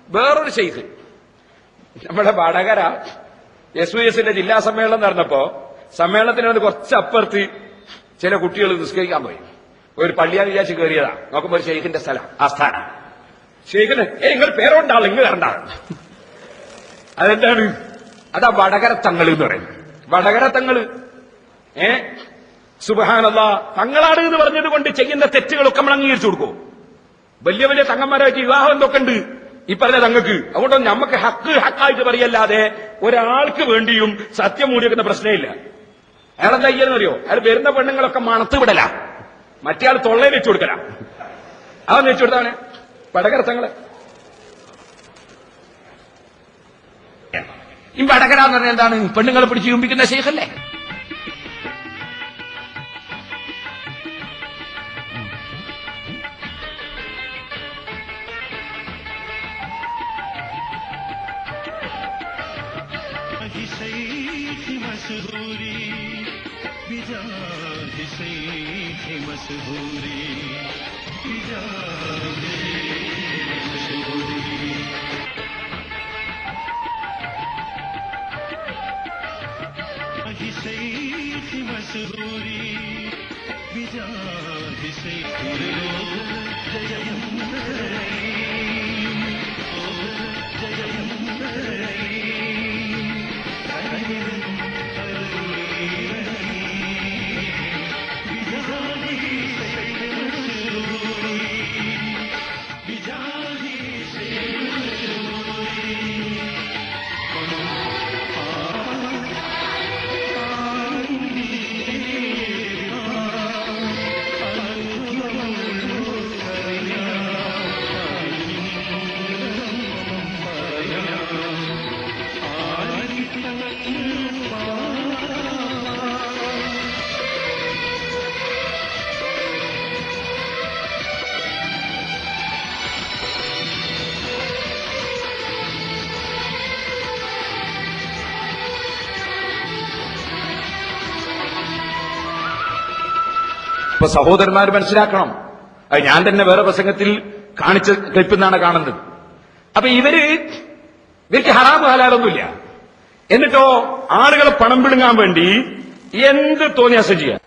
വേറൊരു ഷെയ്ഖ് നമ്മുടെ വടകര SYS ജില്ലാ സമ്മേളനം നടന്നപ്പോ സമ്മേളനത്തിന് കുറച്ചപ്പുറത്ത് ചില കുട്ടികൾ നിസ്കരിക്കാൻ പോയി. ഒരു പള്ളിയാ വിചാരിച്ച് കയറിയതാ. നോക്കുമ്പോ ഒരു ഷെയ്ഖിന്റെ സ്ഥലം ആസ്ഥാനം. ഷെയ്ഖിന് നിങ്ങൾ പേരോണ്ടാള് ഇങ്ങ് വരണ്ടാണ്. അതെന്താണ്? അതാ വടകര തങ്ങൾ എന്ന് പറയുന്നത്. വടകര തങ്ങള് സുബ്ഹാനല്ലാഹ്, തങ്ങളാണ് എന്ന് പറഞ്ഞത് കൊണ്ട് ചെയ്യുന്ന തെറ്റുകളൊക്കെ നമ്മൾ അംഗീകരിച്ചു കൊടുക്കും. വലിയ വലിയ തങ്ങന്മാരായിട്ട് വിവാഹം എന്തൊക്കെ ഉണ്ട് ഈ പറഞ്ഞ തങ്ങൾക്ക്. അതുകൊണ്ട് നമുക്ക് ഹക്കായിട്ട് പറയല്ലാതെ ഒരാൾക്ക് വേണ്ടിയും സത്യം മൂടിവെക്കുന്ന പ്രശ്നമില്ല. അയാളെന്താ ചെയ്യാന്നറിയോ? അയാൾ വരുന്ന പെണ്ണുങ്ങളൊക്കെ മണത്ത് വിടല, മറ്റേ ആൾ തൊള്ളയിൽ വെച്ചു കൊടുക്കല. അതൊന്ന് വെച്ചു കൊടുത്താണ് വടകര തങ്ങള്. ഈ വടകര എന്ന് പറഞ്ഞാൽ എന്താണ്? പെണ്ണുങ്ങളെ പിടിച്ച് ചുംബിക്കുന്ന ശൈഖല്ലേ? ഇപ്പൊ സഹോദരന്മാർ മനസ്സിലാക്കണം. അത് ഞാൻ തന്നെ വേറെ പ്രസംഗത്തിൽ കാണിച്ച ക്ലിപ്പിൽ നിന്നാണ് കാണുന്നത്. അപ്പൊ ഇവർക്ക് ഹറാമ് ഹലാലൊന്നുമില്ല. എന്നിട്ടോ ആളുകളെ പണം പിടുങ്ങാൻ വേണ്ടി എന്ത് തോന്നിയാസം ചെയ്യാം.